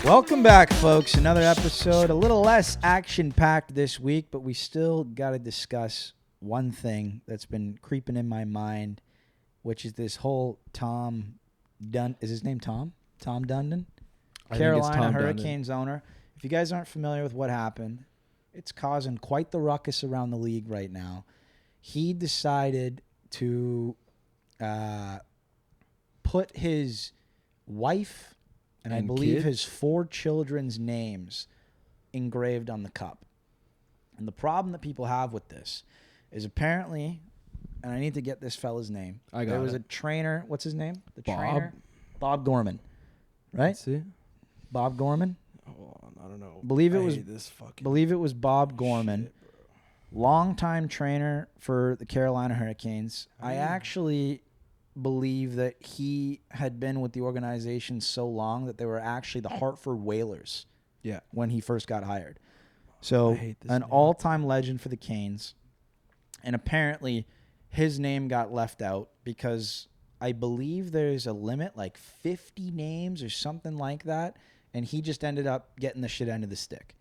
Welcome back, folks. Another episode, a little less action-packed this week, but we still got to discuss one thing that's been creeping in my mind, which is this whole Tom Dundon. Is his name Tom? Tom Dundon? Carolina Hurricanes owner. If you guys aren't familiar with what happened, it's causing quite the ruckus around the league right now. He decided to put his wife and I believe his 4 children's names engraved on the cup. And the problem that people have with this is apparently, and I need to get this fella's name. There was a trainer. What's his name? Trainer? Bob Gorman. Right? Let's see. Bob Gorman? Hold on, I don't know. Believe it was Bob Gorman. Longtime trainer for the Carolina Hurricanes. I actually believe that he had been with the organization so long that they were actually the Hartford Whalers when he first got hired. So an all-time legend for the Canes. And apparently his name got left out because I believe there's a limit, like 50 names or something like that. And he just ended up getting the shit end of the stick.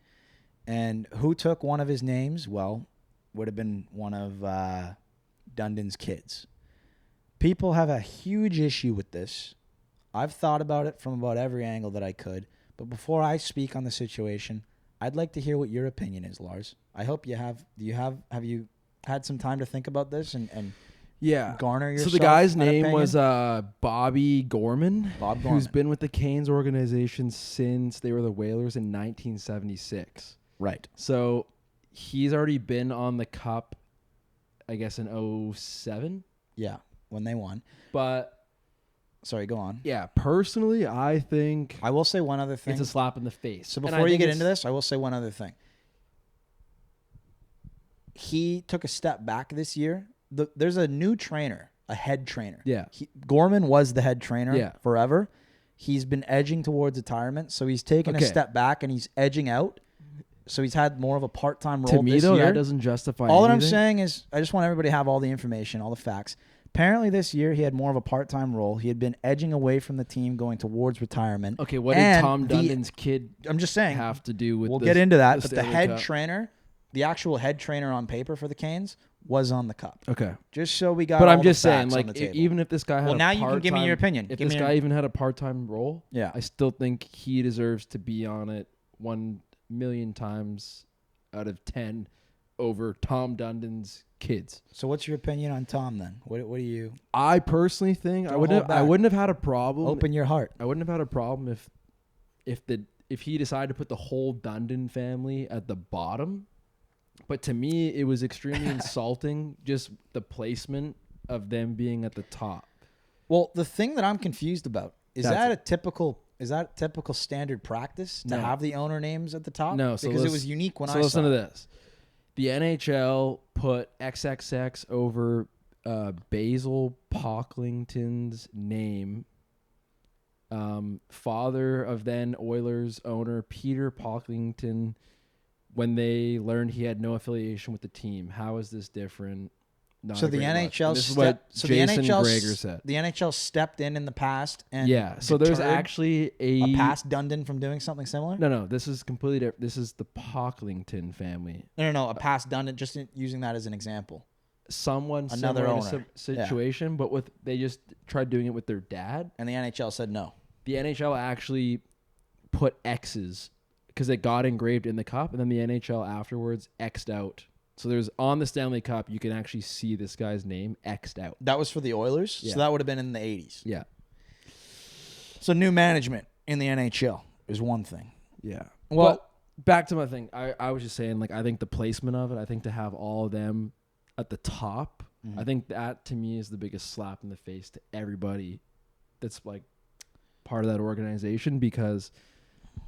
And who took one of his names? Well, would have been one of Dundon's kids. People have a huge issue with this. I've thought about it from about every angle that I could. But before I speak on the situation, I'd like to hear what your opinion is, Lars. I hope you have. Have you had some time to think about this and garner yourself? So the guy's name was Bobby Gorman. Bob Gorman, who's been with the Canes organization since they were the Whalers in 1976. Right. So he's already been on the Cup, I guess, in 2007. Yeah, when they won. But sorry, go on. Yeah, personally, I think I will say one other thing. It's a slap in the face. So before you get into this, I will say one other thing. He took a step back this year. There's a new trainer, a head trainer. Yeah. Gorman was the head trainer forever. He's been edging towards retirement, so he's taken a step back and he's edging out. So he's had more of a part-time role this year. That doesn't justify all anything. That I'm saying is I just want everybody to have all the information, all the facts. Apparently this year he had more of a part-time role. He had been edging away from the team going towards retirement. Okay, what did Tom Dundon's kid I'm just saying, have to do with we'll get into that, but the head trainer, the actual head trainer on paper for the Canes was on the Cup. Okay. Just so we got But all I'm just the saying, facts like, on the table. even if this guy had now you can give me your opinion. If this guy even had a part-time role, I still think he deserves to be on it 1,000,000 times out of 10 over Tom Dundon's kids. So what's your opinion on Tom then? What do you? I personally think I wouldn't have had a problem. Open your heart. I wouldn't have had a problem if he decided to put the whole Dundon family at the bottom. But to me, it was extremely insulting, just the placement of them being at the top. Well, the thing that I'm confused about is that typical standard practice to have the owner names at the top? No, because it was unique when I saw it. So listen to this. The NHL put XXX over Basil Pocklington's name. Father of then Oilers owner Peter Pocklington, when they learned he had no affiliation with the team. How is this different? So the NHL stepped in the past and so there's actually a past Dundon from doing something similar? No, this is completely different. This is the Pocklington family. No, a past Dundon, just using that as an example. Another owner situation, but they just tried doing it with their dad. And the NHL said no. The NHL actually put X's because it got engraved in the cup, and then the NHL afterwards X'd out. So there's on the Stanley Cup, you can actually see this guy's name X'd out. That was for the Oilers? Yeah. So that would have been in the 80s? Yeah. So new management in the NHL is one thing. Yeah. Well, back to my thing. I was just saying, like, I think the placement of it, I think to have all of them at the top, I think that to me is the biggest slap in the face to everybody that's like part of that organization, because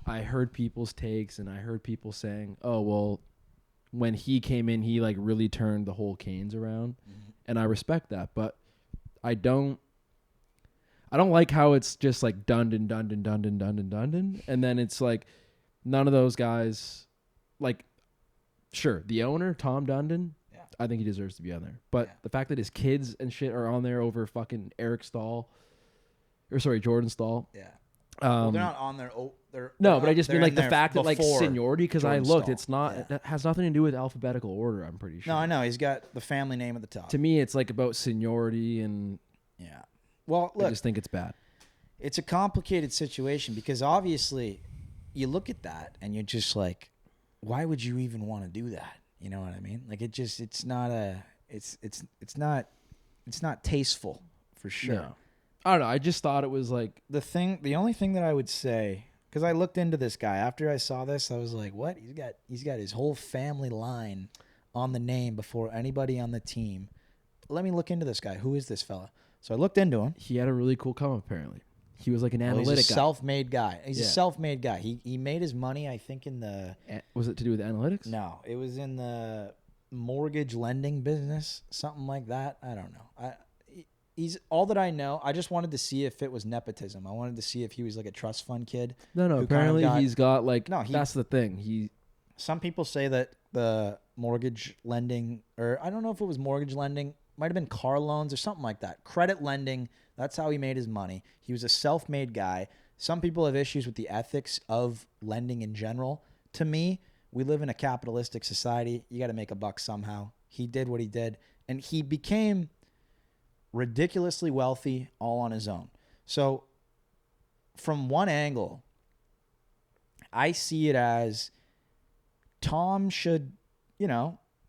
I heard people's takes and I heard people saying, oh, well, when he came in, he like really turned the whole Canes around. And I respect that, but I don't like how it's just like Dundon. And then it's like none of those guys, like, sure, the owner, Tom Dundon, I think he deserves to be on there. But the fact that his kids and shit are on there over fucking Jordan Stahl. Yeah. Well, they're not on there. But I just mean like the fact that like before seniority, because I Jordan looked, Stahl. it's not. It has nothing to do with alphabetical order. I'm pretty sure. No, I know he's got the family name at the top. To me, it's like about seniority, and yeah. Well, look, I just think it's bad. It's a complicated situation because obviously, you look at that and you're just like, why would you even want to do that? You know what I mean? Like it's not tasteful for sure. No. I don't know. I just thought it was like the only thing that I would say, because I looked into this guy after I saw this, I was like, what? He's got his whole family line on the name before anybody on the team. Let me look into this guy. Who is this fella? So I looked into him. He had a really cool come up, apparently. He was like an analytic He's a self-made guy. He's Yeah. a self-made guy. He made his money, I think, in the... Was it to do with analytics? No, it was in the mortgage lending business, something like that. I don't know. He's all that I know. I just wanted to see if it was nepotism. I wanted to see if he was like a trust fund kid. No. who Apparently, kind of he's got like. No, that's the thing. Some people say that the mortgage lending, or I don't know if it was mortgage lending, might have been car loans or something like that. Credit lending. That's how he made his money. He was a self-made guy. Some people have issues with the ethics of lending in general. To me, we live in a capitalistic society. You got to make a buck somehow. He did what he did, and he became ridiculously wealthy all on his own. So from one angle, I see it as Tom should,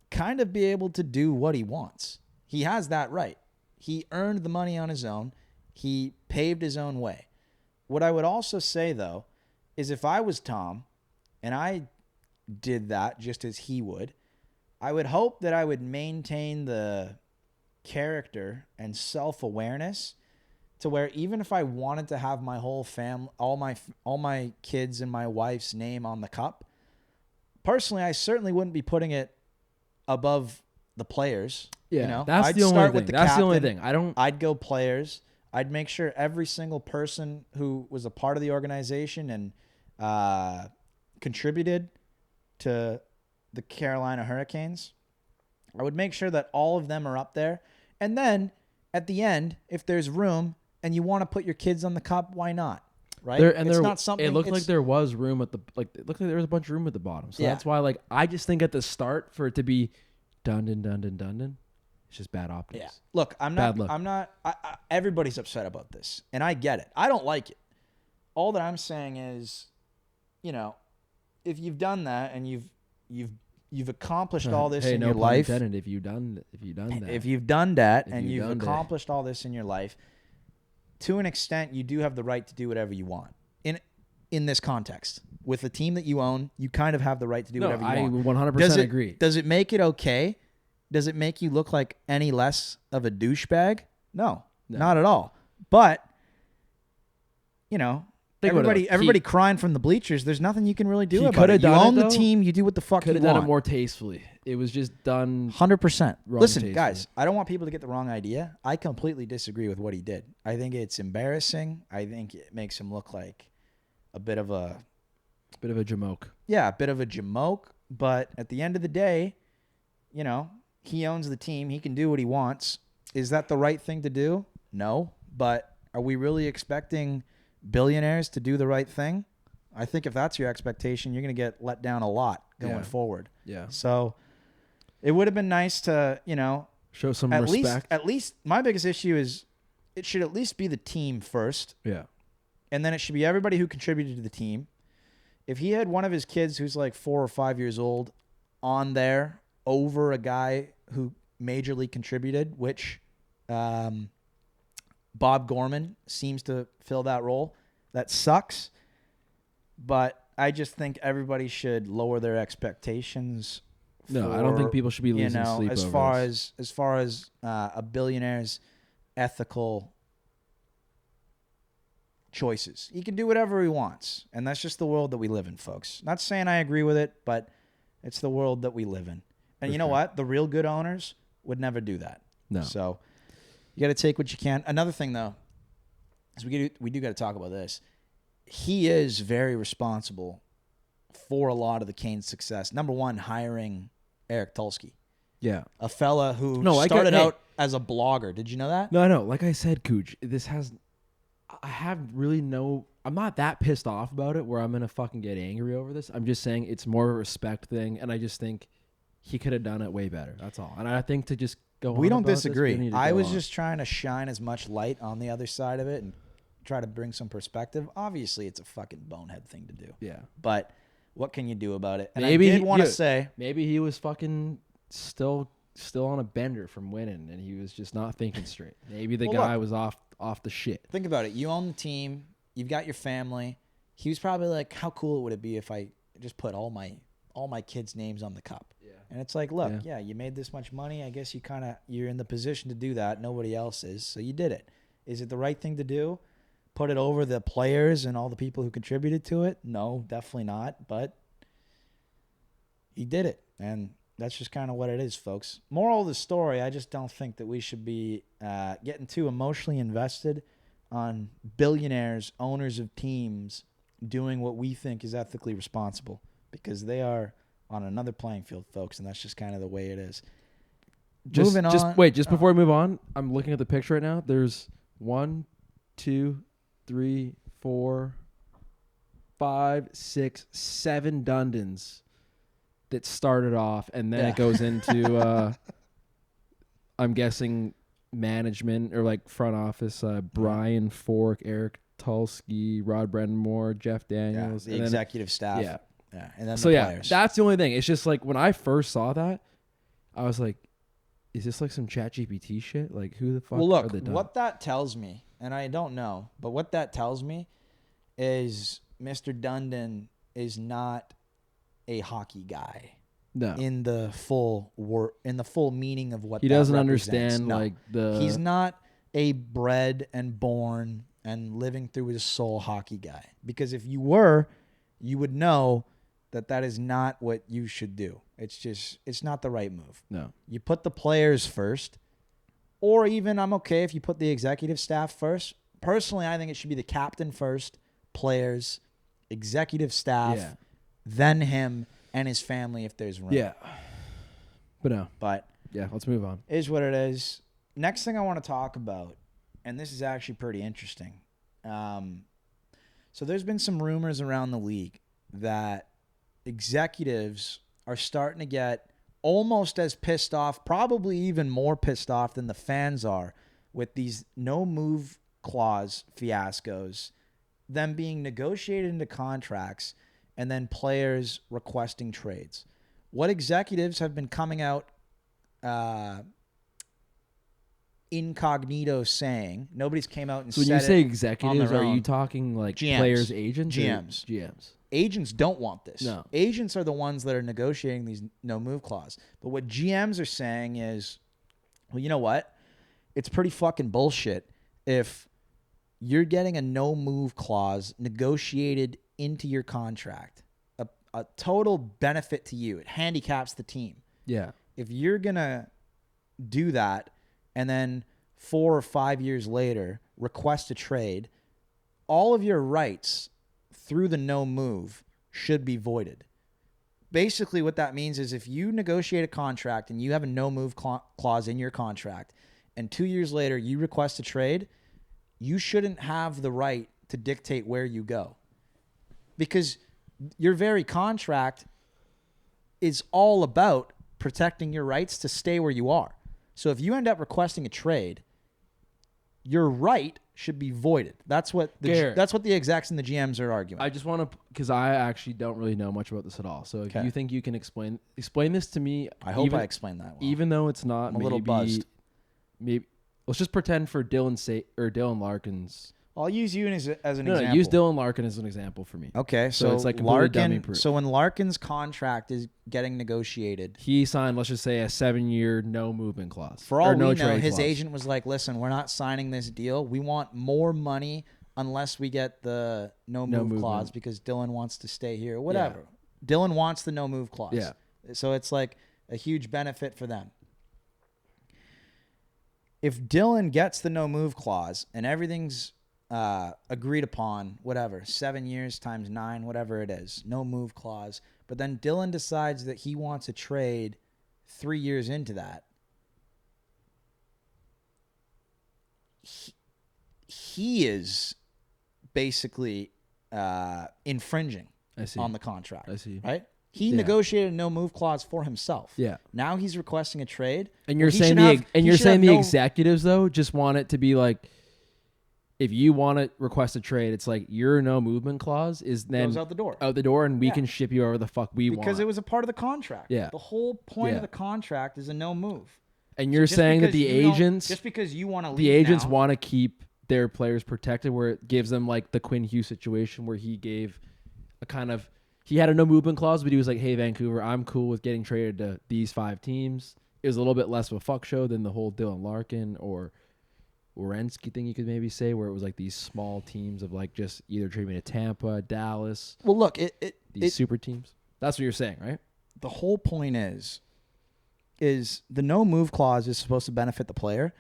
kind of be able to do what he wants. He has that right. He earned the money on his own. He paved his own way. What I would also say, though, is if I was Tom and I did that just as he would, I would hope that I would maintain the character and self-awareness to where even if I wanted to have my whole family, all my kids and my wife's name on the cup, personally, I certainly wouldn't be putting it above the players. Yeah, I'd the start only with thing. the That's the only captain. thing. I'd go players. I'd make sure every single person who was a part of the organization and contributed to the Carolina Hurricanes, I would make sure that all of them are up there. And then at the end, if there's room and you want to put your kids on the cup, why not? Right? It's not something. It looked like there was room at it looked like there was a bunch of room at the bottom. So that's why, I just think at the start for it to be done, it's just bad optics. Yeah. Look, everybody's upset about this, and I get it. I don't like it. All that I'm saying is, if you've done that and you've accomplished all this in your life, if you've done that, and you've accomplished all this in your life, to an extent, you do have the right to do whatever you want. In this context, with the team that you own, you kind of have the right to do whatever you want. I 100% agree. Does it make it okay? Does it make you look like any less of a douchebag? No, not at all. But, everybody crying from the bleachers, there's nothing you can really do about it. You own the team, you do what the fuck you want. Could have done it more tastefully. It was just done 100%. Listen, tastefully. guys, I don't want people to get the wrong idea. I completely disagree with what he did. I think it's embarrassing. I think it makes him look like a bit of a jamoke. Yeah, a bit of a jamoke. But at the end of the day, he owns the team. He can do what he wants. Is that the right thing to do? No. But are we really expecting billionaires to do the right thing? I think if that's your expectation, you're going to get let down a lot going forward. Yeah. So it would have been nice to, show some respect. At least my biggest issue is it should at least be the team first. Yeah. And then it should be everybody who contributed to the team. If he had one of his kids who's like 4 or 5 years old on there over a guy who majorly contributed, which Bob Gorman seems to fill that role, that sucks. But I just think everybody should lower their expectations. No, I don't think people should be losing sleep as far as a billionaire's ethical choices. He can do whatever he wants, and that's just the world that we live in, folks. Not saying I agree with it, but it's the world that we live in. And you know what? The real good owners would never do that. No. So you got to take what you can. Another thing, though, is we do got to talk about this. He is very responsible for a lot of the Canes' success. Number one, hiring Eric Tulsky. Yeah. A fella who No, I started get- hey. out as a blogger. Did you know that? No, I know. Like I said, Cooch, I have really I'm not that pissed off about it where I'm going to fucking get angry over this. I'm just saying it's more of a respect thing. And I just think he could have done it way better. That's all. And I think to just go on We don't about this, disagree. we need to I go was on. just trying to shine as much light on the other side of it and try to bring some perspective. Obviously, it's a fucking bonehead thing to do. Yeah. But what can you do about it? And Maybe I did want to say... Maybe he was fucking still on a bender from winning, and he was just not thinking straight. Maybe the guy was off the shit. Think about it. You own the team. You've got your family. He was probably like, how cool would it be if I just put all my kids' names on the cup? Yeah. And it's like, look, yeah, you made this much money. I guess you're in the position to do that. Nobody else is, so you did it. Is it the right thing to do? Put it over the players and all the people who contributed to it? No, definitely not. But he did it, and that's just kind of what it is, folks. Moral of the story, I just don't think that we should be getting too emotionally invested on billionaires, owners of teams, doing what we think is ethically responsible, because they are on another playing field, folks, and that's just kind of the way it is. Moving on. Before we move on, I'm looking at the picture right now. There's 1, 2, 3, 4, 5, 6, 7 Dundons that started off, and then it goes into I'm guessing management or like front office, Brian Fork, Eric Tulsky, Rod Brendamore, Jeff Daniels, the executive staff. Yeah. And then So the players. that's the only thing. It's just like when I first saw that, I was like, is this like some ChatGPT shit? Like, who the fuck Well, look, are they done? what that tells me, and I don't know, but what that tells me is Mr. Dundon is not a hockey guy. No. In the full meaning of what he that doesn't represents. understand No. like the He's not a bred and born and living through his soul hockey guy. Because if you were, you would know that is not what you should do. It's not the right move. No. You put the players first, or even I'm okay if you put the executive staff first. Personally, I think it should be the captain first, players, executive staff, then him and his family if there's room. Yeah. But no. But yeah, let's move on. Is what it is. Next thing I want to talk about, and this is actually pretty interesting. So there's been some rumors around the league that executives are starting to get almost as pissed off, probably even more pissed off than the fans are with these no-move clause fiascos, them being negotiated into contracts, and then players requesting trades. What executives have been coming out incognito saying, nobody's came out and So said it. when you say executives, are you own. talking like GMs. players, agents? GMs. GMs. Agents don't want this. No. Agents are the ones that are negotiating these no-move clause. But what GMs are saying is, well, you know what? It's pretty fucking bullshit if you're getting a no-move clause negotiated into your contract, a total benefit to you. It handicaps the team. Yeah. If you're going to do that and then 4 or 5 years later request a trade, all of your rights through the no move should be voided. Basically what that means is if you negotiate a contract and you have a no move clause in your contract and 2 years later you request a trade, you shouldn't have the right to dictate where you go. Because your very contract is all about protecting your rights to stay where you are. So if you end up requesting a trade, your right should be voided. That's what the execs and the GMs are arguing. I just want to, because I actually don't really know much about this at all. So if you think you can explain this to me. I hope I explained that well. Even though it's not, I'm a little buzzed. Maybe let's just pretend for Dylan Larkin's. I'll use you as an example. No, use Dylan Larkin as an example for me. Okay, so it's like Larkin. So when Larkin's contract is getting negotiated, he signed, let's just say, a 7-year no movement clause. For all we know, trade his clause. agent was like, "Listen, we're not signing this deal. We want more money unless we get the no move clause because Dylan wants to stay here. Whatever. Yeah. Dylan wants the no move clause. Yeah. So it's like a huge benefit for them. If Dylan gets the no move clause and everything's agreed upon, whatever, 7 years times 9, whatever it is, no move clause. But then Dylan decides that he wants a trade 3 years into that, he is basically infringing on the contract. I see. Right? He negotiated a no move clause for himself. Yeah. Now he's requesting a trade. And you're saying the executives though just want it to be like, if you want to request a trade, it's like your no movement clause is then goes out the door. And we can ship you wherever the fuck we want. Because it was a part of the contract. Yeah. The whole point of the contract is a no move. And you're saying that the agents, just because you want to leave, the agents want to keep their players protected, where it gives them like the Quinn Hughes situation where he gave a kind of, he had a no movement clause, but he was like, hey, Vancouver, I'm cool with getting traded to these 5 teams. It was a little bit less of a fuck show than the whole Dylan Larkin or Werenski thing, you could maybe say, where it was like these small teams of like just either trade me to Tampa, Dallas. Well, look, these super teams. That's what you're saying, right? The whole point is the no move clause is supposed to benefit the player,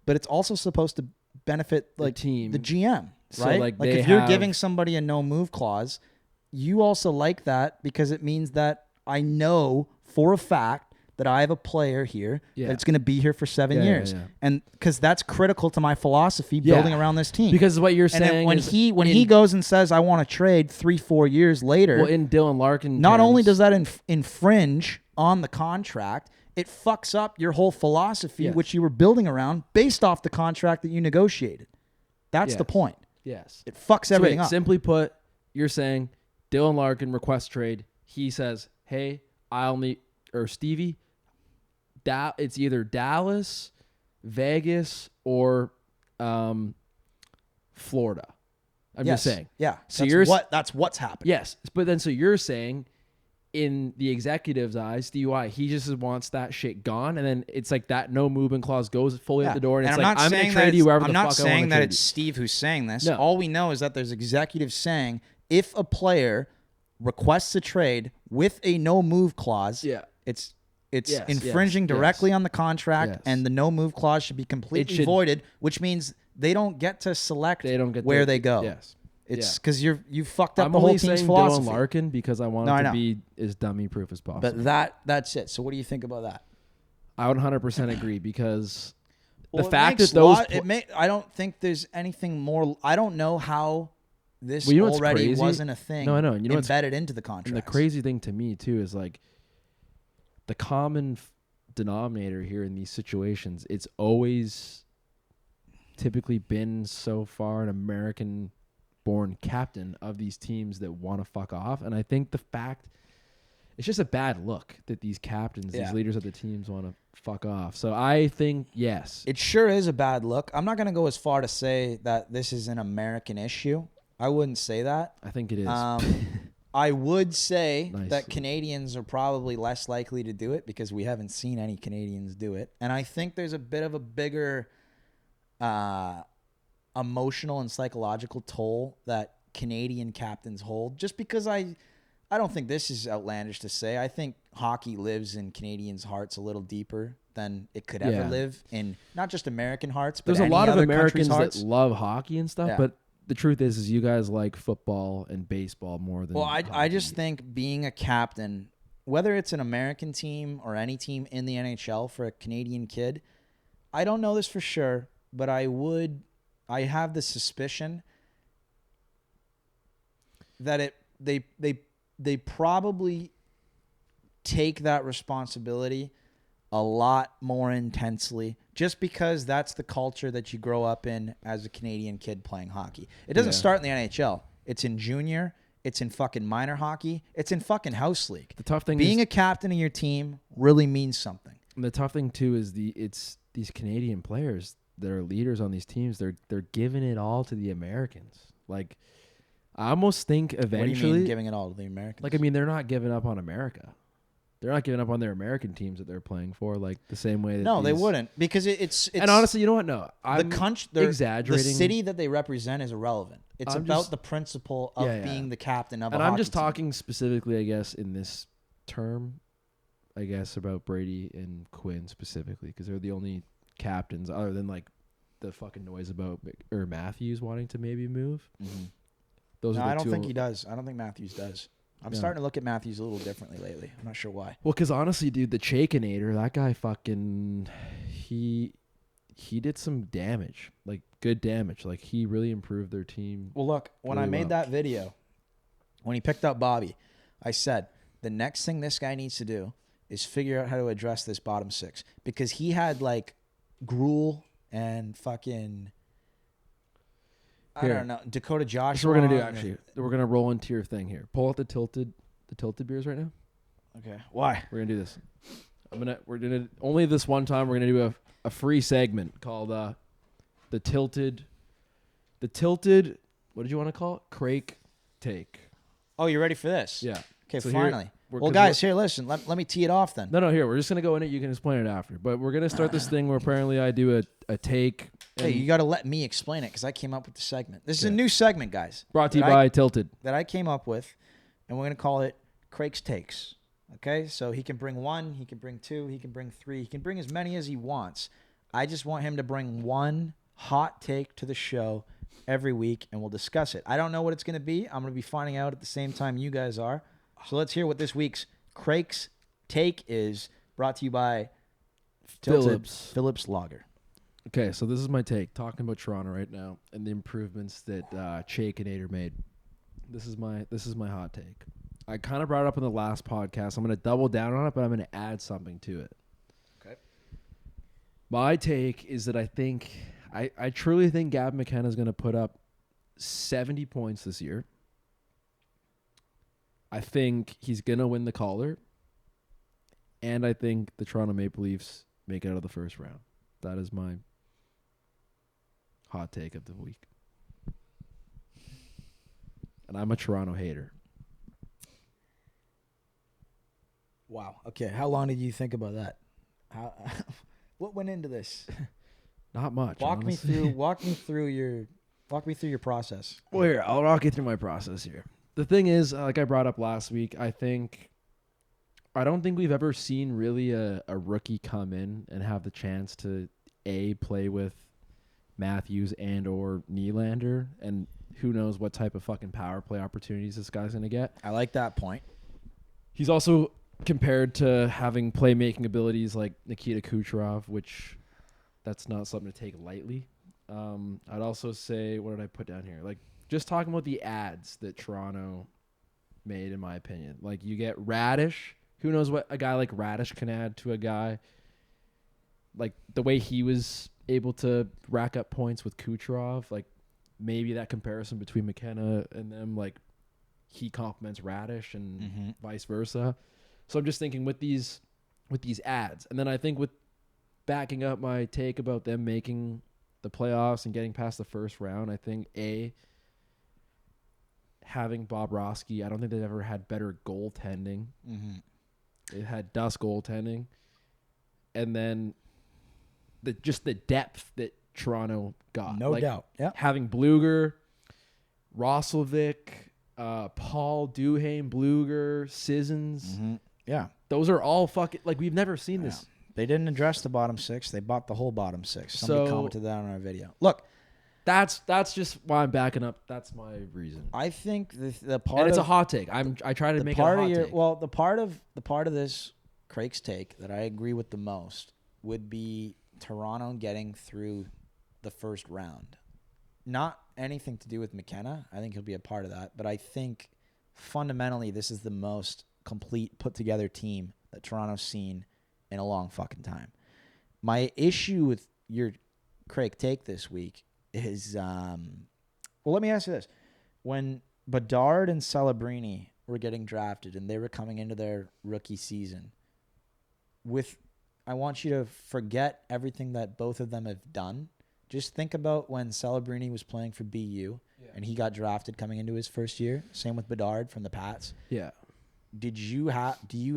but it's also supposed to benefit like the team, the GM, so, right? like if you're giving somebody a no move clause, you also like that because it means that I know for a fact that I have a player here that's going to be here for 7 years. And because that's critical to my philosophy building around this team. Because what you're saying when he goes and says, I want to trade 3-4 years later. Well, in Dylan Larkin not only does that infringe on the contract, it fucks up your whole philosophy, which you were building around based off the contract that you negotiated. That's the point. Yes. It fucks everything up. Simply put, you're saying Dylan Larkin requests trade. He says, hey, Stevie, it's either Dallas, Vegas, or Florida. I'm just saying. Yeah. So that's what's happening. Yes. But then so you're saying in the executive's eyes, DUI, he just wants that shit gone, and then it's like that no movement clause goes fully out the door, and it's like, I'm going to trade you wherever the fuck I want to trade you. I'm not saying that it's Steve who's saying this. No. All we know is that there's executives saying if a player requests a trade with a no move clause, it's infringing directly on the contract, and the no move clause should be completely voided, which means they don't get to select where they go. Yes. It's because you fucked up the whole team's philosophy. Dylan Larkin because I want it to be as dummy proof as possible. But that's it. So what do you think about that? I would 100% agree because the fact that those I don't think there's anything more. I don't know how this already wasn't a thing. No, I know. And you know embedded into the contract. And the crazy thing to me too is like the common denominator here in these situations. It's always typically been so far an American born captain of these teams that want to fuck off. And I think the fact it's just a bad look that these captains, these leaders of the teams want to fuck off. So I think, yes. It sure is a bad look. I'm not going to go as far to say that this is an American issue. I wouldn't say that. I think it is. I would say that Canadians are probably less likely to do it because we haven't seen any Canadians do it. And I think there's a bit of a bigger emotional and psychological toll that Canadian captains hold, just because I don't think this is outlandish to say. I think hockey lives in Canadians' hearts a little deeper than it could ever live in not just American hearts, but there's a lot of Americans that love hockey and stuff, but the truth is you guys like football and baseball more than hockey. I just think being a captain, whether it's an American team or any team in the NHL for a Canadian kid, I don't know this for sure, but I have the suspicion that they probably take that responsibility a lot more intensely just because that's the culture that you grow up in as a Canadian kid playing hockey. It doesn't start in the NHL. It's in junior. It's in fucking minor hockey. It's in fucking house league. The tough thing being a captain of your team really means something. And the tough thing too is it's these Canadian players that are leaders on these teams. They're giving it all to the Americans. Like I almost think eventually, what do you mean giving it all to the Americans? Like I mean, they're not giving up on America. They're not giving up on their American teams that they're playing for, like the same way that they wouldn't, because it's and honestly, you know what? No, I'm exaggerating. The city that they represent is irrelevant. It's about the principle of being the captain of a hockey team. And I'm just talking specifically, I guess, in this term, I guess, about Brady and Quinn specifically, because they're the only captains other than like the fucking noise about Matthews wanting to maybe move. Mm-hmm. I don't think he does. I don't think Matthews does. I'm starting to look at Matthews a little differently lately. I'm not sure why. Well, because honestly, dude, the Chakinator, that guy fucking, he did some damage, like good damage. Like he really improved their team. Well, look, when I made that video, when he picked up Bobby, I said, the next thing this guy needs to do is figure out how to address this bottom six. Because he had like Gruel and fucking, I don't know, Dakota Joshua. That's what we're going to do, actually. We're going to roll into your thing here. Pull out the tilted beers right now. Okay. Why? We're going to do this. We're going to, only this one time, we're going to do a free segment called the tilted, what did you want to call it? Crake Take. Oh, you ready for this? Yeah. Okay, So finally. Well, guys, here, listen. Let me tee it off then. No, here. We're just going to go in it. You can explain it after. But we're going to start this thing where apparently I do a take. Hey, you got to let me explain it because I came up with the segment. This is a new segment, guys. Brought to you by Tilted. That I came up with, and we're going to call it Craig's Takes. Okay? So he can bring 1, he can bring 2, he can bring 3. He can bring as many as he wants. I just want him to bring one hot take to the show every week, and we'll discuss it. I don't know what it's going to be. I'm going to be finding out at the same time you guys are. So let's hear what this week's Craig's Take is, brought to you by Phillips Lager. Okay, so this is my take, talking about Toronto right now and the improvements that Chakinator made. This is my hot take. I kind of brought it up in the last podcast. I'm going to double down on it, but I'm going to add something to it. Okay. My take is that I truly think Gavin McKenna is going to put up 70 points this year. I think he's going to win the Calder. And I think the Toronto Maple Leafs make it out of the first round. That is my hot take of the week. And I'm a Toronto hater. Wow. Okay. How long did you think about that? What went into this? Not much. Walk me through your process. Well, here, I'll walk you through my process here. The thing is, like I brought up last week, I don't think we've ever seen really a rookie come in and have the chance to play with Matthews and or Nylander, and who knows what type of fucking power play opportunities this guy's gonna get. I like that point. He's also compared to having playmaking abilities like Nikita Kucherov, which that's not something to take lightly. I'd also say, what did I put down here? Like, just talking about the ads that Toronto made, in my opinion. Like, you get Radish. Who knows what a guy like Radish can add to a guy? Like, the way he was able to rack up points with Kucherov, like, maybe that comparison between McKenna and them, like, he complements Radish and vice versa. So I'm just thinking with these ads. And then I think with backing up my take about them making the playoffs and getting past the first round, I think, having Bobrovsky, I don't think they've ever had better goaltending. It had dust goaltending. And then the depth that Toronto got. No doubt. Yeah. Having Bluger, Roslovic, Paul Duhaime, Bluger, Sissons. Yeah. Those are all fucking, like, we've never seen this. They didn't address the bottom six. They bought the whole bottom six. Somebody commented that on our video. Look. That's just why I'm backing up. That's my reason. I think the part, and it's a hot take. I try to make it a hot take. Well, the part of this Craig's take that I agree with the most would be Toronto getting through the first round. Not anything to do with McKenna. I think he'll be a part of that. But I think fundamentally this is the most complete, put together team that Toronto's seen in a long fucking time. My issue with your Craig take this week is, well, let me ask you this. When Bedard and Celebrini were getting drafted and they were coming into their rookie season, I want you to forget everything that both of them have done. Just think about when Celebrini was playing for BU and he got drafted coming into his first year. Same with Bedard from the Pats. Yeah. Do you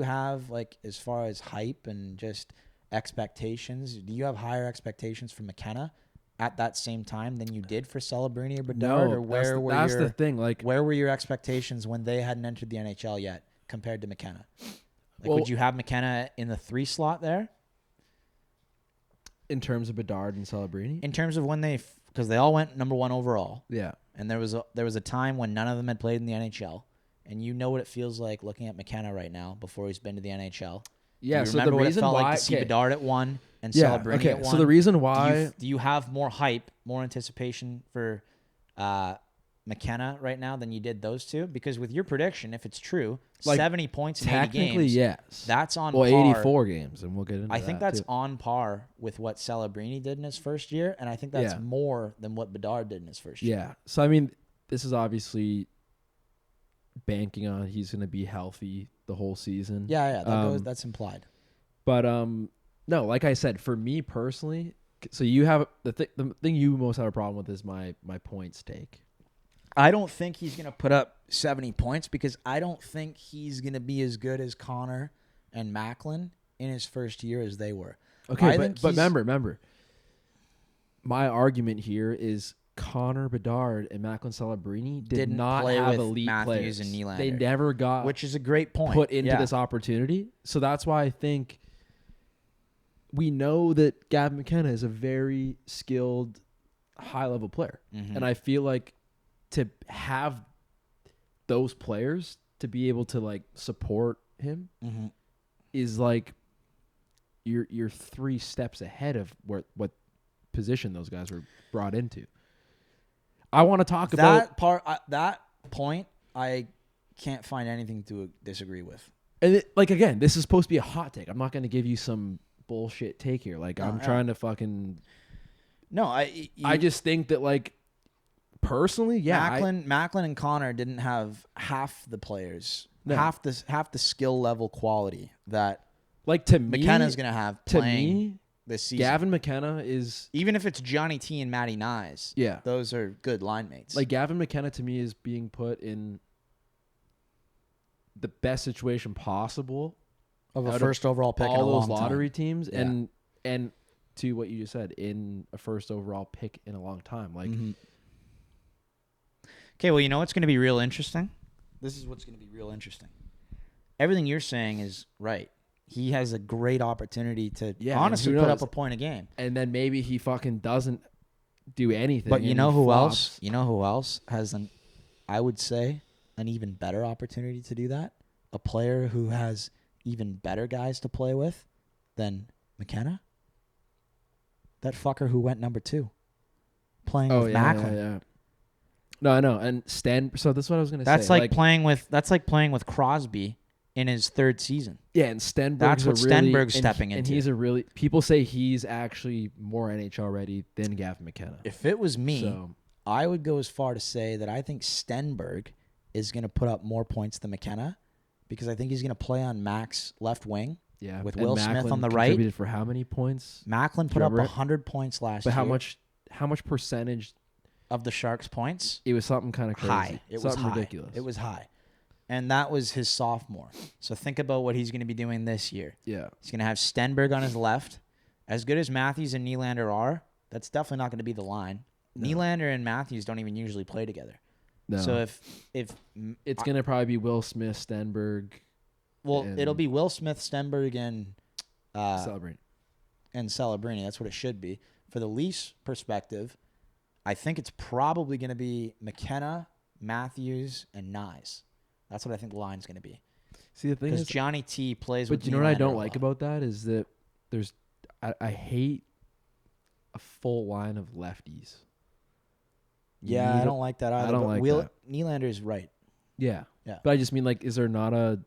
have, like, as far as hype and just expectations, do you have higher expectations for McKenna at that same time than you did for Celebrini or Bedard? No, or that's the thing. Like, where were your expectations when they hadn't entered the NHL yet compared to McKenna? Like, well, would you have McKenna in the 3 slot there? In terms of Bedard and Celebrini? In terms of when because they all went number 1 overall. Yeah. And there was a time when none of them had played in the NHL. and you know what it feels like looking at McKenna right now before he's been to the NHL. Yeah, Do you so remember the reason what it felt why like to see Bedard at 1 and yeah, Celebrini okay. at 1? So the reason why do you have more hype, more anticipation for McKenna right now than you did those two? Because with your prediction, if it's true, 70 points in 80 technically, games, yes, that's on par. 84 games, and we'll get into that. I think that's too. on par with what Celebrini did in his first year, and I think that's more than what Bedard did in his first year. Yeah. So I mean, this is obviously banking on he's going to be healthy the whole season. Yeah, that's implied. But no, like I said, for me personally, so you have the thing you most have a problem with is my points take. I don't think he's going to put up 70 points because I don't think he's going to be as good as Connor and Macklin in his first year as they were. Okay, but remember, my argument here is Connor Bedard and Macklin Celebrini did not have elite Matthews players. And Nylander, they never got, which is a great point, put into this opportunity. So that's why I think we know that Gavin McKenna is a very skilled, high-level player. Mm-hmm. And I feel like to have those players to be able to like support him is like you're 3 steps ahead of what position those guys were brought into. I want to talk about that point. I can't find anything to disagree with. And again, this is supposed to be a hot take. I'm not going to give you some bullshit take here. Like I'm trying to fucking. No, I just think that like personally, Macklin and Connor didn't have half the players, half the skill level quality that like to me McKenna's going to have playing. To me, this season. Gavin McKenna is... Even if it's Johnny T and Matty Nyes, those are good line mates. Like, Gavin McKenna, to me, is being put in the best situation possible. Of a first overall pick in a long time. All those lottery teams. Yeah. And to what you just said, in a first overall pick in a long time. Like... Okay, well, you know what's going to be real interesting? This is what's going to be real interesting. Everything you're saying is right. He has a great opportunity to honestly put up a point a game. And then maybe he fucking doesn't do anything. But you know who else? You know who else has I would say, an even better opportunity to do that? A player who has even better guys to play with than McKenna? That fucker who went number 2. Playing with Macklin. Yeah. No, I know. And so that's what I was going to say. That's like playing with Crosby in his 3rd season. Yeah, and Stenberg's that's what Stenberg's stepping into. And he's people say he's actually more NHL ready than Gavin McKenna. If it was me, I would go as far to say that I think Stenberg is going to put up more points than McKenna because I think he's going to play on Mac's left wing. Yeah, with Will Smith on the right. Contributed for how many points? Macklin put up 100 points last year. But how much percentage of the Sharks' points? It was something kind of crazy. High. It was high. Ridiculous. It was high. And that was his sophomore. So think about what he's going to be doing this year. Yeah. He's going to have Stenberg on his left. As good as Matthews and Nylander are, that's definitely not going to be the line. No. Nylander and Matthews don't even usually play together. No. So if it's going to probably be Will Smith, Stenberg. Well, it'll be Will Smith, Stenberg, and Celebrini. And Celebrini. That's what it should be. For the Leafs perspective, I think it's probably going to be McKenna, Matthews, and Nyes. That's what I think the line's going to be. See, the thing is, because Johnny T plays with But you know what I don't like about that is that I hate a full line of lefties. Yeah, I don't like that either. I don't like that. Nylander is right. Yeah. But I just mean, like, is there not a...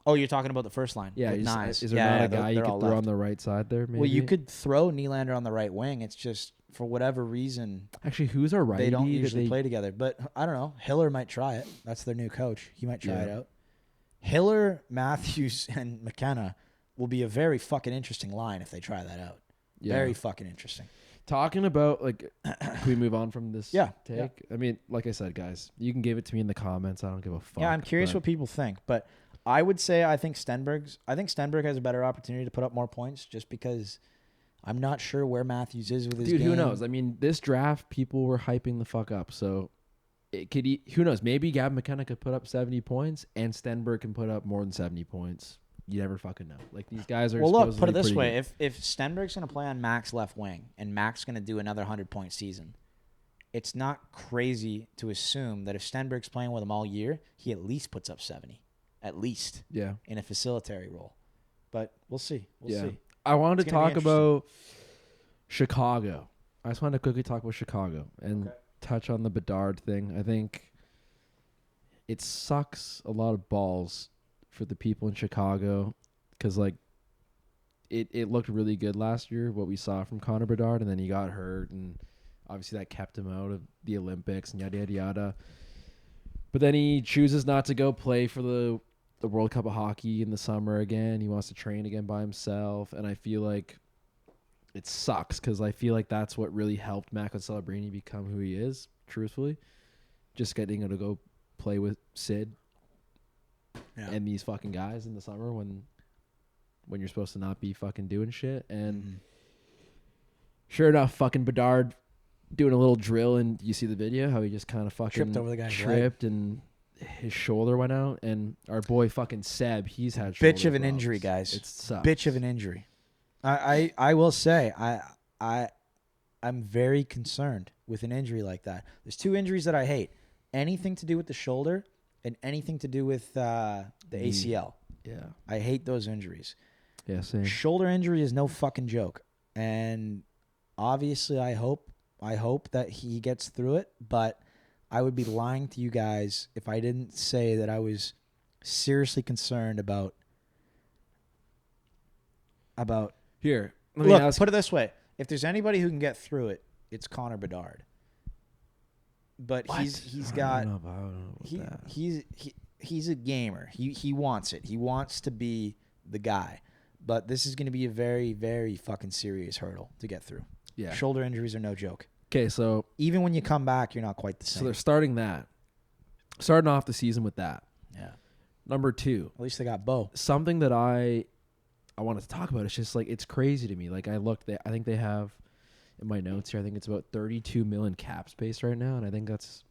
Oh, you're talking about the first line. Yeah. Nice. Is there not a guy you could throw on the right side there, maybe? Well, you could throw Nylander on the right wing. It's just, for whatever reason... Actually, who's our righty? They don't usually play together. But, I don't know. Hiller might try it. That's their new coach. He might try it out. Hiller, Matthews, and McKenna will be a very fucking interesting line if they try that out. Yeah. Very fucking interesting. Talking about, like, can we move on from this take? Yeah. I mean, like I said, guys, you can give it to me in the comments. I don't give a fuck. Yeah, I'm curious what people think. But I would say I think Stenberg has a better opportunity to put up more points just because I'm not sure where Matthews is with his game. Dude, who knows? I mean, this draft, people were hyping the fuck up. So, who knows? Maybe Gavin McKenna could put up 70 points and Stenberg can put up more than 70 points. You never fucking know. Like, these guys are. Well, look, put it this way: if Stenberg's going to play on Mac's left wing and Mac's going to do another 100-point season, it's not crazy to assume that if Stenberg's playing with him all year, he at least puts up 70, at least in a facilitary role. But we'll see. We'll see. I wanted It's to gonna be talk about Chicago. I just wanted to quickly talk about Chicago and touch on the Bedard thing. I think it sucks a lot of balls for the people in Chicago because, like, it looked really good last year, what we saw from Connor Bedard, and then he got hurt, and obviously that kept him out of the Olympics and yada, yada, yada. But then he chooses not to go play for the World Cup of Hockey in the summer again. He wants to train again by himself, and I feel like it sucks because I feel like that's what really helped Macklin Celebrini become who he is, truthfully. Just getting him to go play with Sid and these fucking guys in the summer when you're supposed to not be fucking doing shit. And sure enough, fucking Bedard doing a little drill, and you see the video how he just kind of fucking tripped over the guy's leg. And his shoulder went out. And our boy fucking Seb, he's had bitch of an problems. injury, guys. It sucks. Bitch of an injury. I will say I'm very concerned with an injury like that. There's two injuries that I hate: anything to do with the shoulder and anything to do with the ACL. Yeah, I hate those injuries. Yeah, same. Shoulder injury is no fucking joke, and obviously I hope that he gets through it. But I would be lying to you guys if I didn't say that I was seriously concerned about. Here, Look, put it this way: if there's anybody who can get through it, it's Connor Bedard. But What? he's got I don't know about that. He's a gamer. He wants it. He wants to be the guy. But this is going to be a very, very fucking serious hurdle to get through. Yeah. Shoulder injuries are no joke. Okay, so Even when you come back, you're not quite the same. they're starting off the season with that. Yeah. Number 2, At least they got Bo. something that I wanted to talk about. It's just like it's crazy to me. Like I think they have in my notes here. I think it's about 32 million cap space right now, and I think that's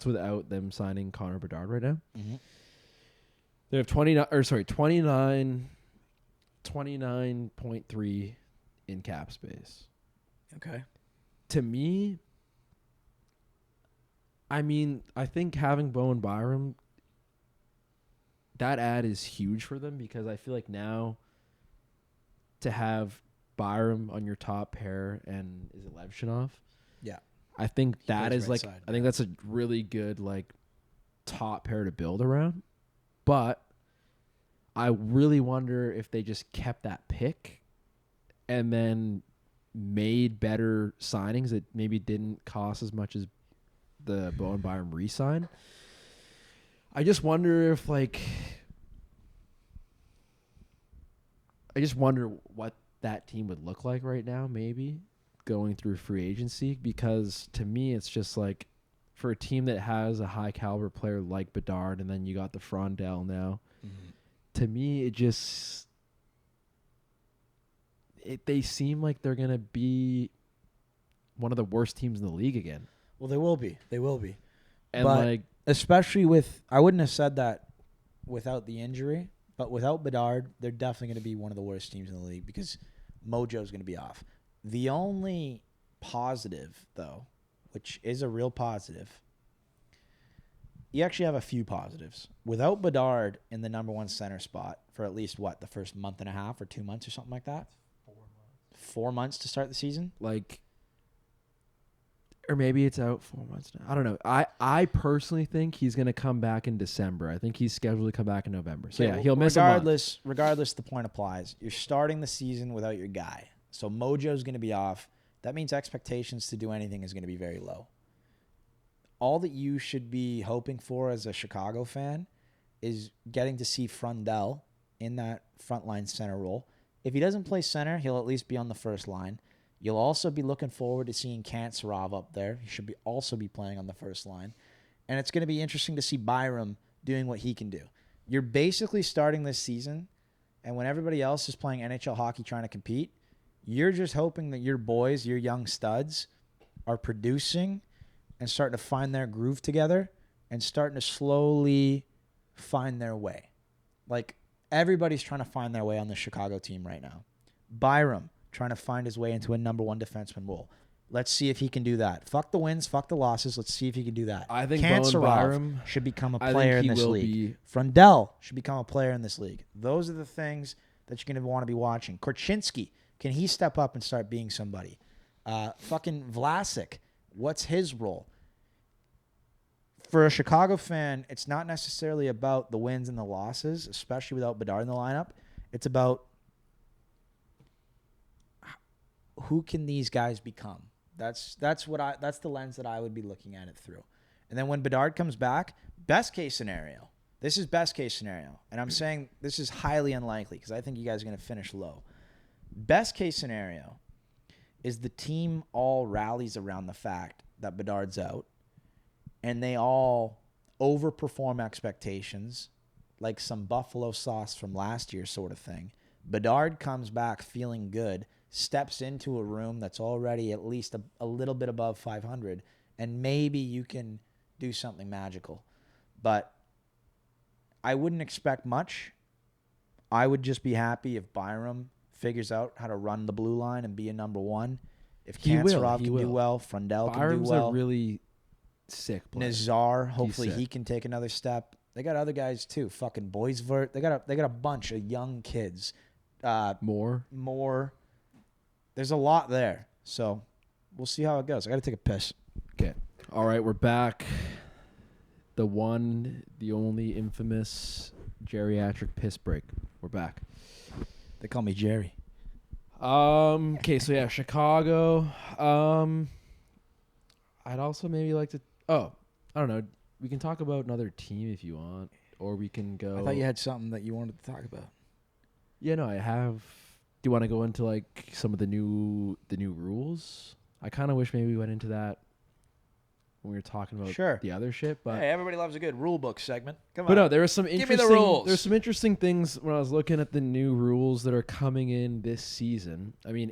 without them signing Connor Bedard right now. Mm-hmm. They have 29.3 in cap space. Okay. To me, I mean, I think having Bowen Byram, that ad is huge for them because I feel like now to have Byram on your top pair and is it Levshinov? Yeah. I think that plays is right like side, I think that's a really good like top pair to build around. But I really wonder if they just kept that pick and then made better signings that maybe didn't cost as much as the Bowen Byram re-sign. I just wonder if I just wonder what that team would look like right now, maybe going through free agency, because to me it's just like for a team that has a high caliber player like Bedard and then you got the Frondell now. Mm-hmm. To me, they seem like they're going to be one of the worst teams in the league again. Well, they will be. They will be. And but especially with, I wouldn't have said that without the injury, but without Bedard, they're definitely going to be one of the worst teams in the league because Mojo's going to be off. The only positive, though, which is a real positive, you actually have a few positives. Without Bedard in the number one center spot for at least, the first month and a half or 2 months or something like that? 4 months. 4 months to start the season? Or maybe it's out 4 months now. I don't know. I personally think he's going to come back in December. I think he's scheduled to come back in November. So, he'll miss a month. Regardless, the point applies. You're starting the season without your guy. So Mojo's going to be off. That means expectations to do anything is going to be very low. All that you should be hoping for as a Chicago fan is getting to see Frondell in that frontline center role. If he doesn't play center, he'll at least be on the first line. You'll also be looking forward to seeing Kantsarov up there. He should also be playing on the first line. And it's going to be interesting to see Byram doing what he can do. You're basically starting this season, and when everybody else is playing NHL hockey trying to compete, you're just hoping that your boys, your young studs, are producing and starting to find their groove together and starting to slowly find their way. Like, everybody's trying to find their way on the Chicago team right now. Byram trying to find his way into a number one defenseman role. Let's see if he can do that. Fuck the wins, fuck the losses. Let's see if he can do that. I think Cancerov Bowen Byram should become a I player think in he this will league. be. Frundell should become a player in this league. Those are the things that you're going to want to be watching. Korchinski, can he step up and start being somebody? Fucking Vlasic, what's his role? For a Chicago fan, it's not necessarily about the wins and the losses, especially without Bedard in the lineup. It's about who can these guys become. That's the lens that I would be looking at it through. And then when Bedard comes back, best case scenario. This is best case scenario. And I'm saying this is highly unlikely because I think you guys are going to finish low. Best case scenario is the team all rallies around the fact that Bedard's out and they all overperform expectations like some buffalo sauce from last year sort of thing. Bedard comes back feeling good, steps into a room that's already at least a little bit above 500, and maybe you can do something magical. But I wouldn't expect much. I would just be happy if Byram figures out how to run the blue line and be a number one. If Kanserov can do well, Frundell can do well. Byram's a really sick player. Nazar, hopefully he can take another step. They got other guys too. Fucking Boisvert. They got a bunch of young kids. More. There's a lot there. So we'll see how it goes. I got to take a piss. Okay. All right, we're back. The one, the only infamous geriatric piss break. We're back. They call me Jerry. Okay, so yeah, Chicago. I'd also maybe like to. Oh, I don't know. We can talk about another team if you want, or we can go. I thought you had something that you wanted to talk about. Yeah, no, I have. Do you want to go into like some of the new rules? I kind of wish maybe we went into that when we were talking about the other shit. But hey, everybody loves a good rule book segment. Come on. But no, there was some interesting. Give me the rules. There's some interesting things when I was looking at the new rules that are coming in this season. I mean,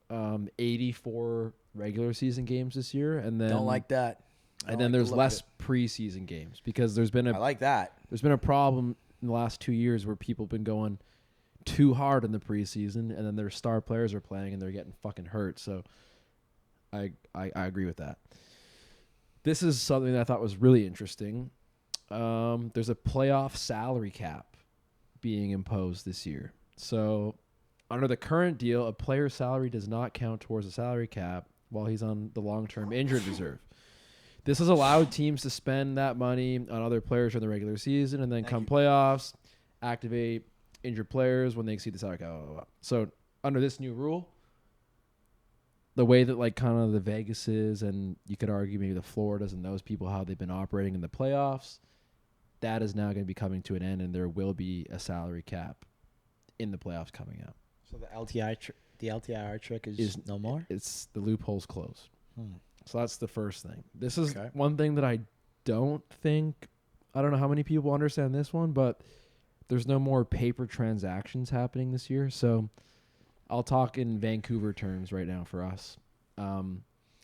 84 regular season games this year, and then don't like that. And then there's less preseason games because there's been I like that. There's been a problem in the last 2 years where people have been going too hard in the preseason, and then their star players are playing and they're getting fucking hurt. So I agree with that. This is something that I thought was really interesting. There's a playoff salary cap being imposed this year. So under the current deal, a player's salary does not count towards a salary cap while he's on the long-term injured reserve. This has allowed teams to spend that money on other players during the regular season and then playoffs, activate injured players when they exceed the salary cap. Blah, blah, blah. So under this new rule, the way that like kind of the Vegases and you could argue maybe the Floridas and those people, how they've been operating in the playoffs, that is now going to be coming to an end, and there will be a salary cap in the playoffs coming up. So the LTIR trick is no more? It's the loophole's closed. So that's the first thing. This is one thing that I don't know how many people understand this one, but there's no more paper transactions happening this year. So I'll talk in Vancouver terms right now for us.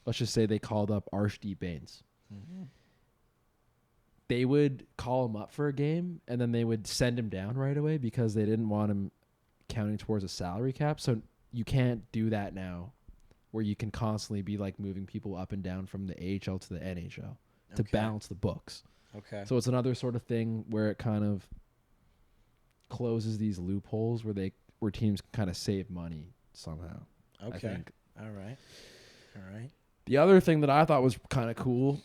Let's just say they called up Arshdeep Bains. Mm-hmm. They would call him up for a game, and then they would send him down right away because they didn't want him counting towards a salary cap. So you can't do that now, where you can constantly be like moving people up and down from the AHL to the NHL to balance the books. Okay. So it's another sort of thing where it kind of closes these loopholes where teams kind of save money somehow. Okay. I think. All right. The other thing that I thought was kind of cool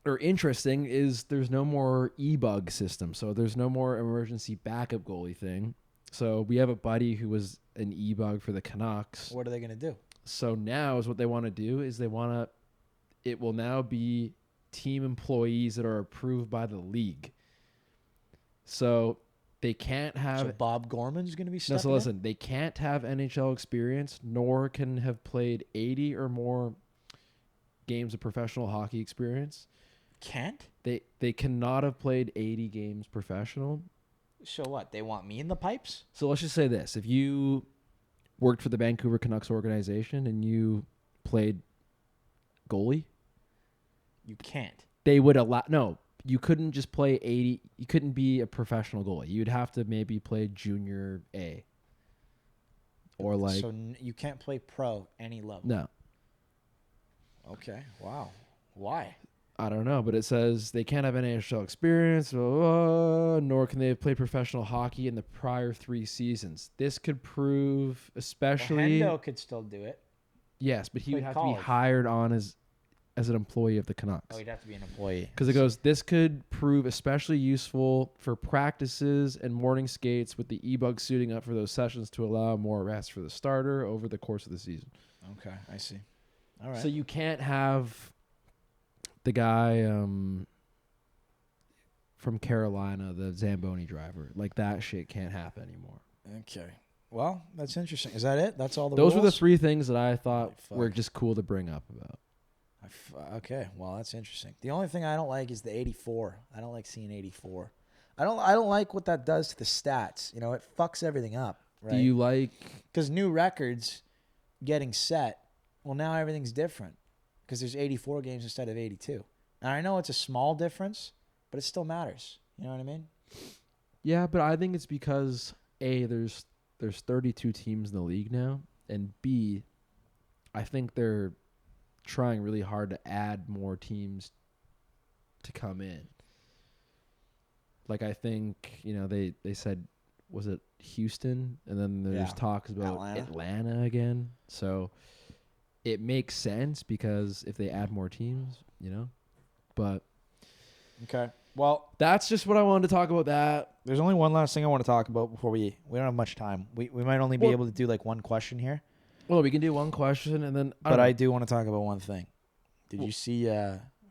or interesting is there's no more e-bug system. So there's no more emergency backup goalie thing. So we have a buddy who was an e-bug for the Canucks. What are they going to do? So now is what they want to do is it will now be team employees that are approved by the league. So they can't have. So Bob Gorman's going to be stepping No, so listen, they can't have NHL experience, nor can have played 80 or more games of professional hockey experience. Can't? They cannot have played 80 games professional. So what? They want me in the pipes? So let's just say this. If you worked for the Vancouver Canucks organization and you played goalie, you can't. They would allow. No, you couldn't just play 80. You couldn't be a professional goalie. You'd have to maybe play junior A or like So you can't play pro any level. no. Okay. Wow. Why? I don't know, but it says they can't have NHL experience, nor can they have played professional hockey in the prior 3 seasons. This could prove, especially Well, Hendo could still do it. yes, but he would Played have to college. be hired on as an employee of the Canucks. Oh, he'd have to be an employee. Because it goes, this could prove especially useful for practices and morning skates with the e-bug suiting up for those sessions to allow more rest for the starter over the course of the season. Okay, I see. All right. So you can't have the guy from Carolina, the Zamboni driver. Like, that shit can't happen anymore. Okay. Well, that's interesting. Is that it? That's all the Those rules? were the 3 things that I thought Holy were fuck. just cool to bring up about. Okay, well, that's interesting. The only thing I don't like is the 84. I don't like seeing 84. I don't like what that does to the stats. You know, it fucks everything up, right? Do you like... Because new records getting set, well, now everything's different because there's 84 games instead of 82. And I know it's a small difference, but it still matters. You know what I mean? Yeah, but I think it's because, A, there's 32 teams in the league now, and B, I think they're trying really hard to add more teams to come in. Like, I think, you know, they said, was it Houston? And then there's talks about Atlanta again. So it makes sense because if they add more teams, you know. But Okay. Well, that's just what I wanted to talk about that. there's only one last thing I want to talk about before we don't have much time. We might only be able to do like one question here. Well, we can do one question and then... I do want to talk about one thing. Did you see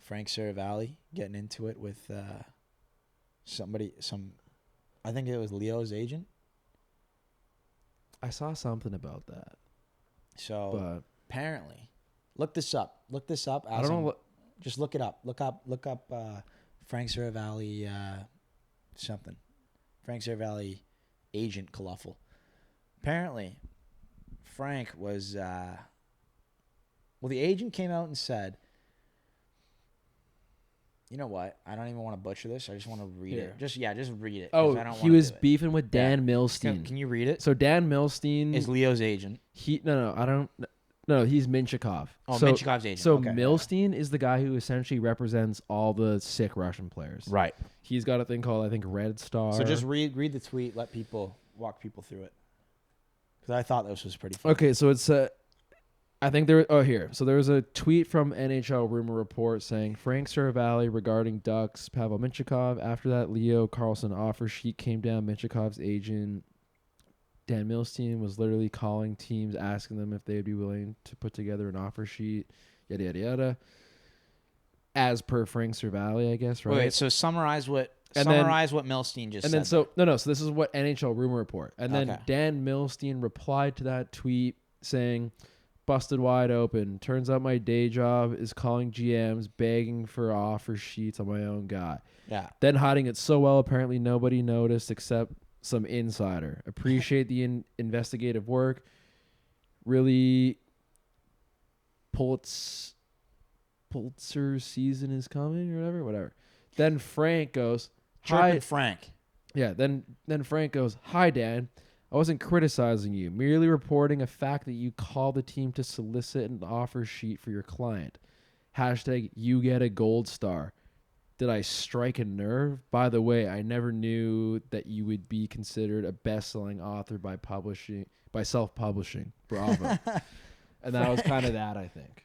Frank Saravalli getting into it with I think it was Leo's agent? I saw something about that. So But apparently, look this up. I don't know what... Just look it up. Look up Frank Saravalli something. Frank Saravalli agent Coluffle. Apparently, Frank was the agent came out and said, you know what? I don't even want to butcher this. I just want to read it. Just read it. Oh, I don't he was beefing with Dan Milstein. Can you read it? So Dan Milstein Is Leo's agent. No, he's Minchikov. Oh, so, Minchikov's agent. So Okay. Milstein is the guy who essentially represents all the sick Russian players. Right. He's got a thing called, I think, Red Star. So just read the tweet. Walk people through it. Because I thought this was pretty funny. Okay, so it's I think there. Oh, here. So there was a tweet from NHL Rumor Report saying Frank Saravalli regarding Ducks Pavel Minchikov. After that, Leo Carlson offer sheet came down. Minchikov's agent Dan Milstein was literally calling teams, asking them if they would be willing to put together an offer sheet. Yada yada yada. As per Frank Saravalli, I guess. Right. Wait. So summarize what what Milstein just said. And then so this is what NHL Rumor Report. And then Okay. Dan Milstein replied to that tweet saying, busted wide open. Turns out my day job is calling GMs, begging for offer sheets on my own guy. Yeah. Then hiding it so well, apparently nobody noticed except some insider. Appreciate the investigative work. Really, Pulitzer's season is coming or whatever. Then Frank goes, Chirping Frank. yeah, then Frank goes, hi, Dan. I wasn't criticizing you, merely reporting a fact that you called the team to solicit an offer sheet for your client. Hashtag you get a gold star. Did I strike a nerve? By the way, I never knew that you would be considered a best-selling author by self-publishing. Bravo. And that was kind of that, I think.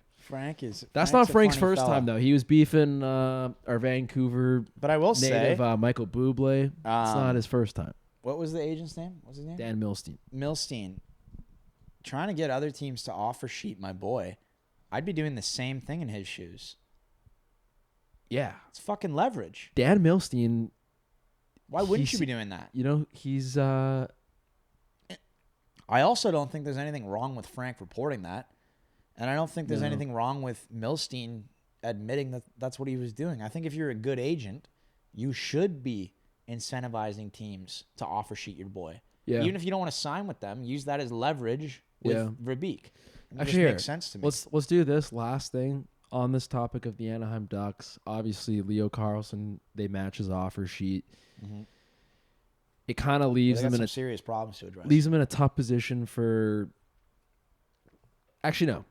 That's not Frank's first time, though. He was beefing our Vancouver But I will native say, Michael Bublé. It's not his first time. what was the agent's name? What's his name? Dan Milstein. Milstein. Trying to get other teams to offer sheet my boy. I'd be doing the same thing in his shoes. Yeah. It's fucking leverage. Dan Milstein, Why wouldn't you be doing that? you know, he's... I also don't think there's anything wrong with Frank reporting that. And I don't think there's anything wrong with Milstein admitting that that's what he was doing. I think if you're a good agent, you should be incentivizing teams to offer sheet your boy. Yeah. Even if you don't want to sign with them, use that as leverage with Verbeek. It Actually, just here, makes sense to me. let's do this last thing on this topic of the Anaheim Ducks. Obviously, Leo Carlson, they match his offer sheet. Mhm. it kind of leaves They got them in some a serious problems to address. leaves them in a tough position for. Actually, no.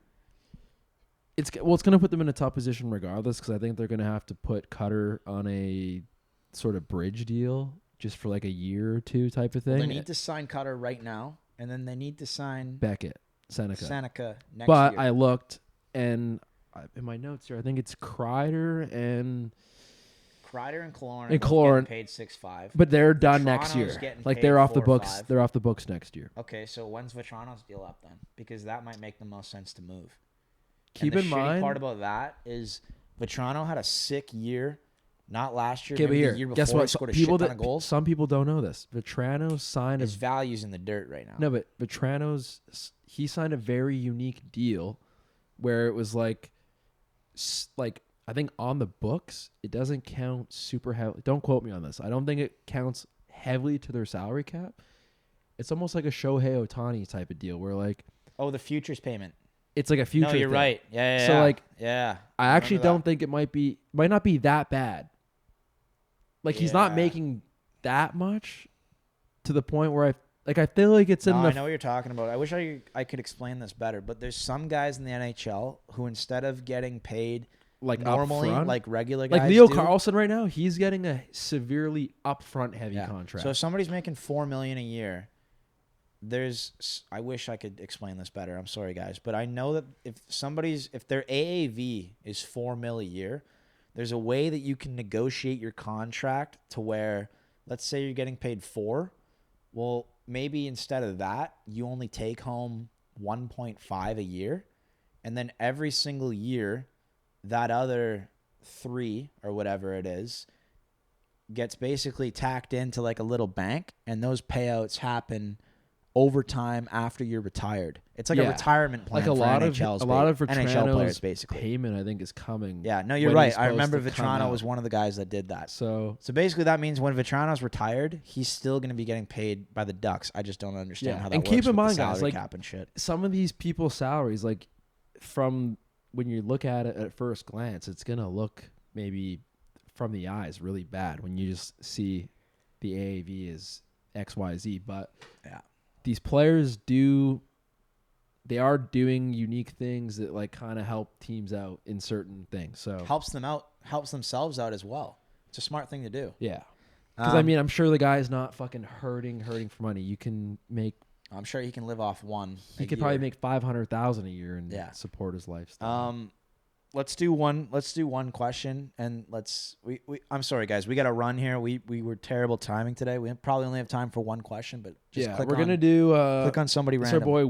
It's going to put them in a tough position regardless, because I think they're going to have to put Cutter on a sort of bridge deal just for like a year or two type of thing. They need to sign Cutter right now, and then they need to sign Beckett, Seneca next but year. I looked, and in my notes here, I think it's Kreider and Kaloran and both Kaloran getting paid 6.5. but they're done next Toronto's year. getting Like paid they're off the 4 or books. 5. They're off the books next year. Okay, so when's Vetrano's deal up then? Because that might make the most sense to move. Keep and in the shitty mind, part about that is Vetrano had a sick year. Not last year, okay, but maybe here, the year before. guess He what? scored a People shit ton of goals. Some people don't know this. Vetrano signed His value's in the dirt right now. No, but he signed a very unique deal where it was like I think on the books it doesn't count super heavily. Don't quote me on this. I don't think it counts heavily to their salary cap. It's almost like a Shohei Ohtani type of deal where like the futures payment. it's like a future. No, you're thing. right. Yeah. So like yeah, I actually don't think it might not be that bad. Like he's not making that much to the point where I feel like it's in the. I know what you're talking about. I wish I could explain this better, but there's some guys in the NHL who instead of getting paid like normally, upfront, like regular guys, like Leo Carlson right now, he's getting a severely upfront heavy contract. So if somebody's making $4 million a year, I wish I could explain this better. I'm sorry, guys, but I know that if their AAV is $4 million a year, there's a way that you can negotiate your contract to where, let's say you're getting paid $4 million. Well, maybe instead of that, you only take home 1.5 a year, and then every single year, that other 3 or whatever it is gets basically tacked into like a little bank, and those payouts happen over time after you're retired. It's like a retirement plan. Like a lot of NHL players, basically. Payment, I think, is coming. Yeah, no, you're right. I remember Vetrano was one of the guys that did that. So basically, that means when Vetrano's retired, he's still going to be getting paid by the Ducks. I just don't understand how that works. And keep in mind, guys, like cap and shit. Some of these people's salaries, like from when you look at it at first glance, it's gonna look maybe from the eyes really bad when you just see the AAV is XYZ, but these players they are doing unique things that like kind of help teams out in certain things. So helps themselves out as well. It's a smart thing to do. Yeah. Because I'm sure the guy's not fucking hurting for money. You can make. I'm sure he can live off one. He could probably make $500,000 a year and support his lifestyle. Let's do one question, and I'm sorry, guys. We got to run here. We were terrible timing today. We probably only have time for one question, but just we're gonna do click on somebody random. It's our boy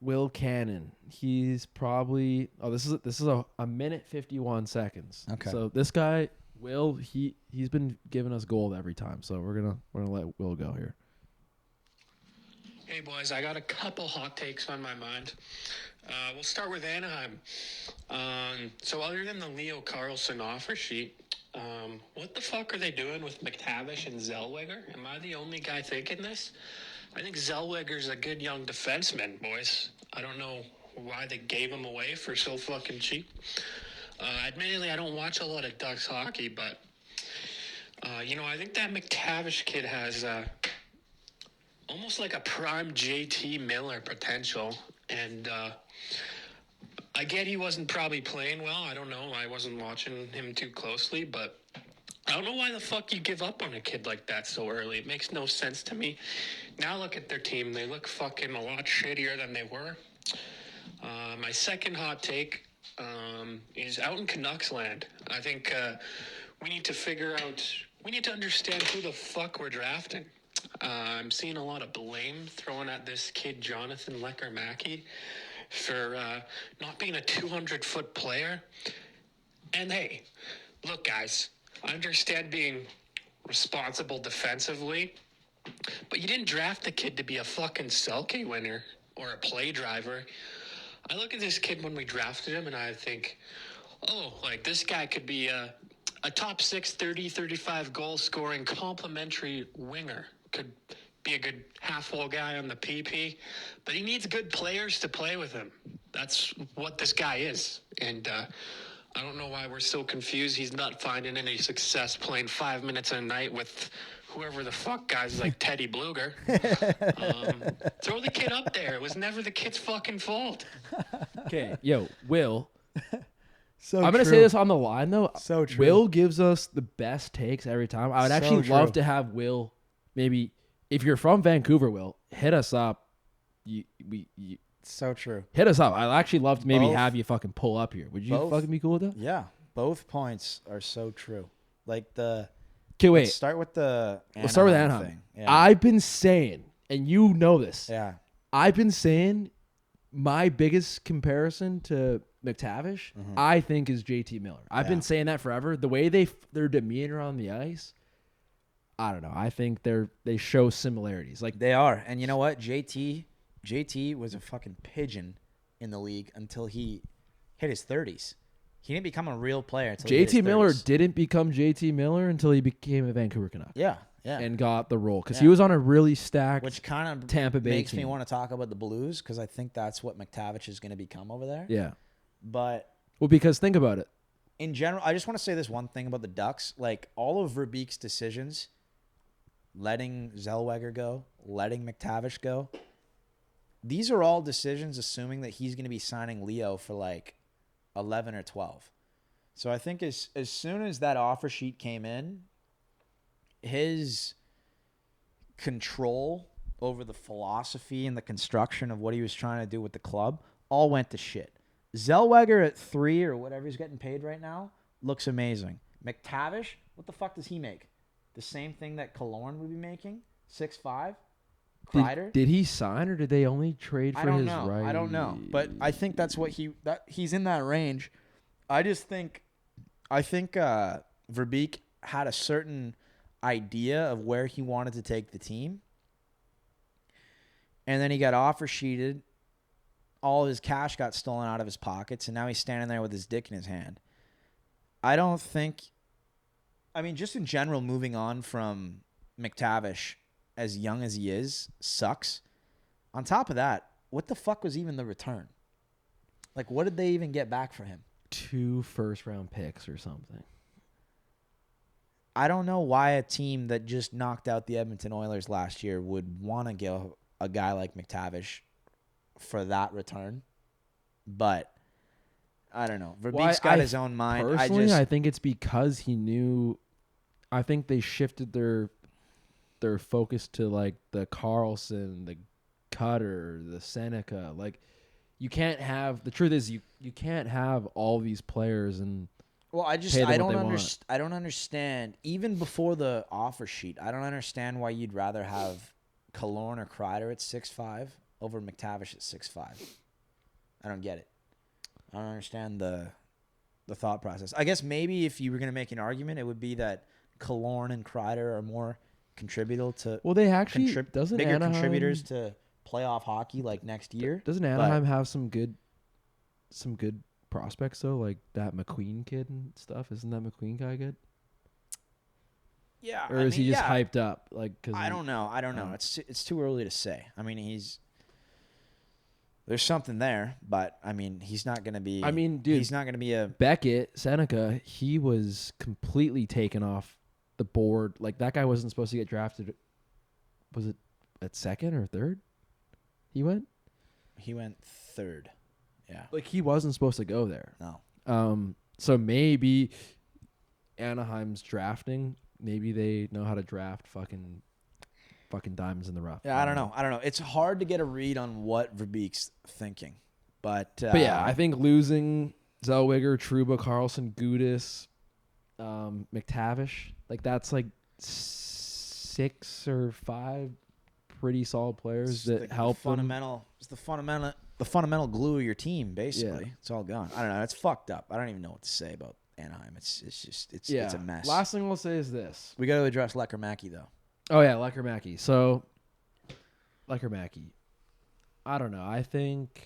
Will Cannon. He's probably this is a minute 51 seconds. Okay. So this guy Will he's been giving us gold every time. So we're gonna let Will go here. Hey boys, I got a couple hot takes on my mind. We'll start with Anaheim. So other than the Leo Carlson offer sheet, what the fuck are they doing with McTavish and Zellweger? Am I the only guy thinking this? I think Zellweger's a good young defenseman, boys. I don't know why they gave him away for so fucking cheap. Admittedly, I don't watch a lot of Ducks hockey, but, I think that McTavish kid has almost like a prime JT Miller potential. And I get he wasn't probably playing well. I don't know. I wasn't watching him too closely, but I don't know why the fuck you give up on a kid like that so early. It makes no sense to me. Now look at their team. They look fucking a lot shittier than they were. My second hot take is out in Canucks land. I think we need to understand who the fuck we're drafting. I'm seeing a lot of blame thrown at this kid, Jonathan Lecker-Mackey, for not being a 200-foot player. And hey, look, guys, I understand being responsible defensively, but you didn't draft the kid to be a fucking Selke winner or a play driver. I look at this kid when we drafted him, and I think, this guy could be a top 6, 30, 35 goal-scoring complimentary winger. Could be a good half-wall guy on the PP, but he needs good players to play with him. That's what this guy is. And I don't know why we're so confused. He's not finding any success playing 5 minutes a night with whoever the fuck guys like Teddy Bluger. Throw the kid up there. It was never the kid's fucking fault. Okay, yo, Will. So I'm going to say this on the line, though. So true. Will gives us the best takes every time. I would actually love to have Will, maybe, if you're from Vancouver, Will, hit us up. So true. Hit us up. I'd actually love to maybe have you fucking pull up here. Would you fucking be cool with that? Yeah. Both points are so true. Like the... Okay, wait. Let's start with the Anaheim Let's start with Anaheim. thing. Yeah. I've been saying, and you know this. Yeah. I've been saying my biggest comparison to McTavish, I think, is JT Miller. I've been saying that forever. The way their demeanor on the ice, I don't know. I think they show similarities. Like They are. And you know what? JT was a fucking pigeon in the league until he hit his 30s. He didn't become a real player until he hit his JT Miller 30s. didn't become JT Miller until he became a Vancouver Canuck. Yeah. Yeah. And got the role because he was on a really stacked Which kind of Tampa Bay makes team. me want to talk about the Blues because I think that's what McTavish is going to become over there. Yeah. But Well, because think about it. in general, I just want to say this one thing about the Ducks. Like, all of Verbeek's decisions, letting Zellweger go, letting McTavish go, these are all decisions assuming that he's going to be signing Leo for like 11 or 12. So I think as soon as that offer sheet came in, his control over the philosophy and the construction of what he was trying to do with the club all went to shit. Zellweger at 3 or whatever he's getting paid right now looks amazing. McTavish, what the fuck does he make? The same thing that Killorn would be making? 6'5"? Kreider? Did he sign or did they only trade for his right? I don't know. But I think that's what he's in that range. I think Verbeek had a certain idea of where he wanted to take the team. And then he got offer sheeted. All of his cash got stolen out of his pockets, and now he's standing there with his dick in his hand. Just in general, moving on from McTavish, as young as he is, sucks. On top of that, what the fuck was even the return? Like, what did they even get back for him? 2 first-round picks or something. I don't know why a team that just knocked out the Edmonton Oilers last year would want to give a guy like McTavish for that return. But I don't know. Verbeek's got his own mind. Personally, I think it's because he knew. I think they shifted their focus to like the Carlson, the Cutter, the Seneca. Like, you can't have. The truth is, you can't have all these players and. Well, I don't understand. Even before the offer sheet, I don't understand why you'd rather have Killorn or Kreider at 6'5" over McTavish at 6'5". I don't get it. I don't understand the thought process. I guess maybe if you were going to make an argument, it would be that Killorn and Kreider are more contributing to. Well, they actually bigger contributors to playoff hockey like next year. Doesn't Anaheim have some good prospects though, like that McQueen kid and stuff? Isn't that McQueen guy good? Yeah, or is he just hyped up? Like, cause I don't know. It's too early to say. I mean, there's something there, but I mean, he's not going to be. I mean, dude, he's not going to be a Beckett Seneca. He was completely taken off the board. Like, that guy wasn't supposed to get drafted. Was it at 2nd or 3rd? He went third. Yeah. Like, he wasn't supposed to go there. No. So maybe Anaheim's drafting. Maybe they know how to draft fucking diamonds in the rough. Yeah, I don't know. It's hard to get a read on what Verbeek's thinking. But yeah, I think losing Zellweger, Trouba, Carlson, Gudis, McTavish, like, that's like 6 or 5 pretty solid players that help them. It's the fundamental glue of your team, basically. Yeah. It's all gone. I don't know. It's fucked up. I don't even know what to say about Anaheim. It's a mess. Last thing I'll say is this. We got to address Lecker-Mackey, though. Oh, yeah, Lecker-Mackey. So, Lecker-Mackey, I don't know. I think...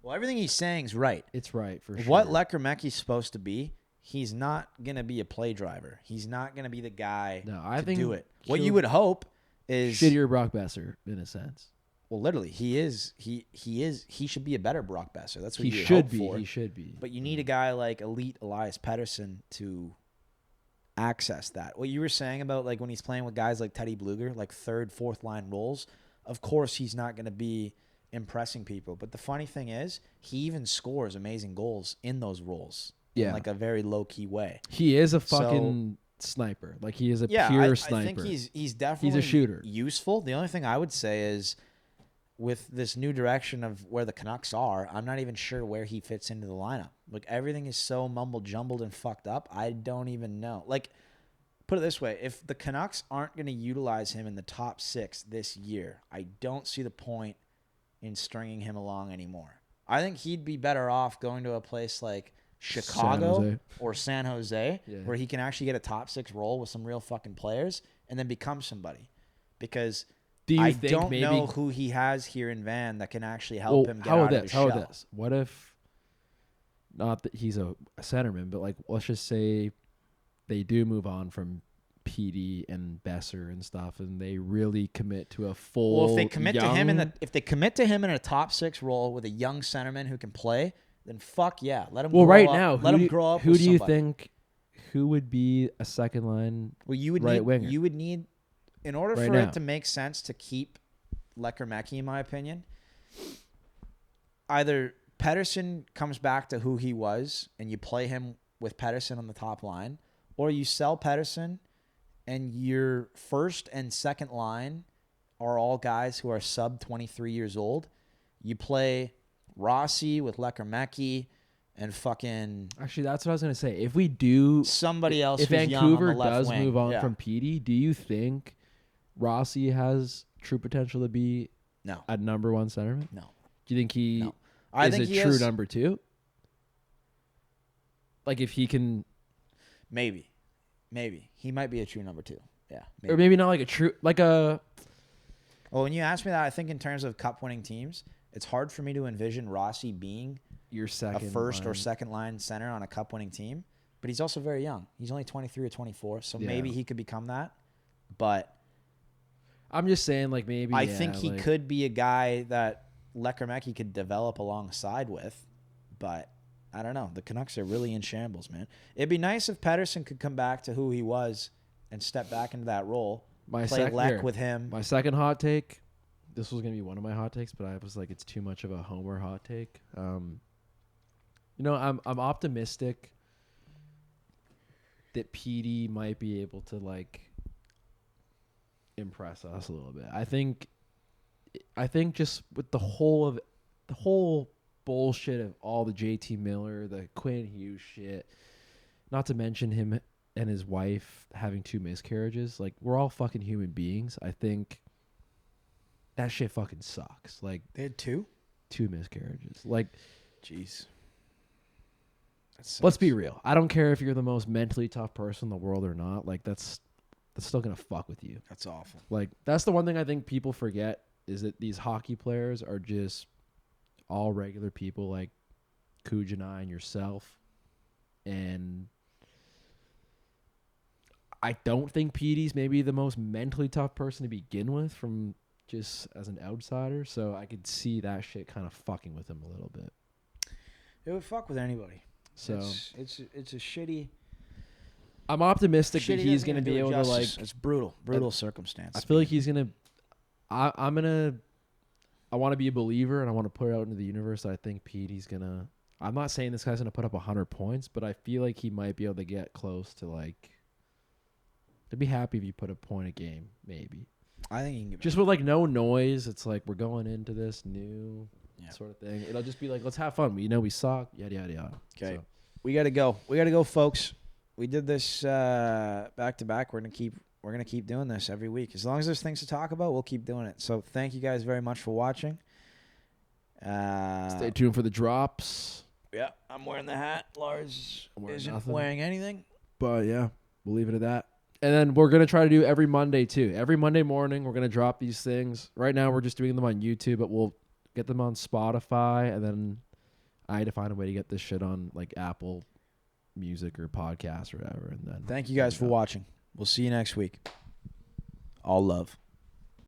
Well, everything he's saying is right. It's right, for sure. What Lecker-Mackey's supposed to be, he's not going to be a play driver. He's not going to be the guy to do it. What you would hope is... shittier Brock Besser, in a sense. Well, literally, he is. He should be a better Brock Besser. That's what he should be. He should be. But you need a guy like elite Elias Pettersson to access that. What you were saying about like when he's playing with guys like Teddy Bluger, like third, fourth line roles, of course he's not going to be impressing people. But the funny thing is, he even scores amazing goals in those roles in like a very low key way. He is a fucking sniper. Like he is a pure sniper. I think he's definitely a shooter. Useful. The only thing I would say is with this new direction of where the Canucks are, I'm not even sure where he fits into the lineup. Like everything is so mumbled jumbled and fucked up. I don't even know. Like put it this way, if the Canucks aren't going to utilize him in the top 6 this year, I don't see the point in stringing him along anymore. I think he'd be better off going to a place like Chicago or San Jose where he can actually get a top 6 role with some real fucking players and then become somebody. Because I don't know who he has here in Van that can actually help him get out of his shell. How about this? What if, not that he's a centerman, but like let's just say they do move on from PD and Besser and stuff, and they really commit to a full. Well, if they commit to him in a top 6 role with a young centerman who can play, then fuck yeah, let him. Well, grow right up. now, let him grow up. Who do you think? Who would be a second line? Well, you would winger? You would need, in order for it to make sense to keep Lekkermäki, in my opinion, either Pettersson comes back to who he was and you play him with Pettersson on the top line, or you sell Pettersson and your first and second line are all guys who are sub 23 years old. You play Rossi with Lekkermäki and fucking... Actually, that's what I was going to say. If we do... Somebody else if who's Vancouver young on the left does wing, move on from PD, do you think Rossi has true potential to be a number 1 centerman? No. Do you think he I is think a he true has, number 2? Like if he can... Maybe. He might be a true number 2. Yeah. Or maybe not like a true... Like a... Well, when you ask me that, I think in terms of cup-winning teams, it's hard for me to envision Rossi being your second a first or second line center on a cup-winning team. But he's also very young. He's only 23 or 24, so maybe he could become that. But I'm just saying, like maybe I think he could be a guy that Lekkermäki could develop alongside with. But I don't know. The Canucks are really in shambles, man. It'd be nice if Pettersson could come back to who he was and step back into that role. Play Lek with him. My second hot take. This was gonna be one of my hot takes, but I was like, it's too much of a homer hot take. I'm optimistic that PD might be able to like impress us a little bit. I think just with the whole bullshit of all the JT Miller, the Quinn Hughes shit, not to mention him and his wife having 2 miscarriages. Like we're all fucking human beings. I think that shit fucking sucks. Like they had 2 miscarriages. Like, jeez. Let's be real. I don't care if you're the most mentally tough person in the world or not. Like that's still gonna fuck with you. That's awful. Like that's the one thing I think people forget is that these hockey players are just all regular people like Kuj and I and yourself. And I don't think PD's maybe the most mentally tough person to begin with from just as an outsider. So I could see that shit kind of fucking with him a little bit. It would fuck with anybody. So it's a shitty. I'm optimistic that he's going to be able to like. It's brutal circumstance. I feel like he's going to. I want to be a believer and I want to put it out into the universe. I think Petey's going to. I'm not saying this guy's going to put up 100 points, but I feel like he might be able to get close to like. I'd be happy if you put a point a game, maybe. I think you can just with like no noise. It's like we're going into this new. Sort of thing. It'll just be like, let's have fun. We suck. Yada yada yada. Okay, so. We gotta go, folks. We did this back to back. We're gonna keep doing this every week. As long as there's things to talk about, we'll keep doing it. So thank you guys very much for watching. Stay tuned for the drops. Yeah, I'm wearing the hat. Lars isn't wearing anything. But yeah, we'll leave it at that. And then we're going to try to do every Monday too. Every Monday morning, we're going to drop these things. Right now, we're just doing them on YouTube, but we'll get them on Spotify, and then I had to find a way to get this shit on like Apple Music or podcast or whatever. And then thank you guys for watching. We'll see you next week. All love.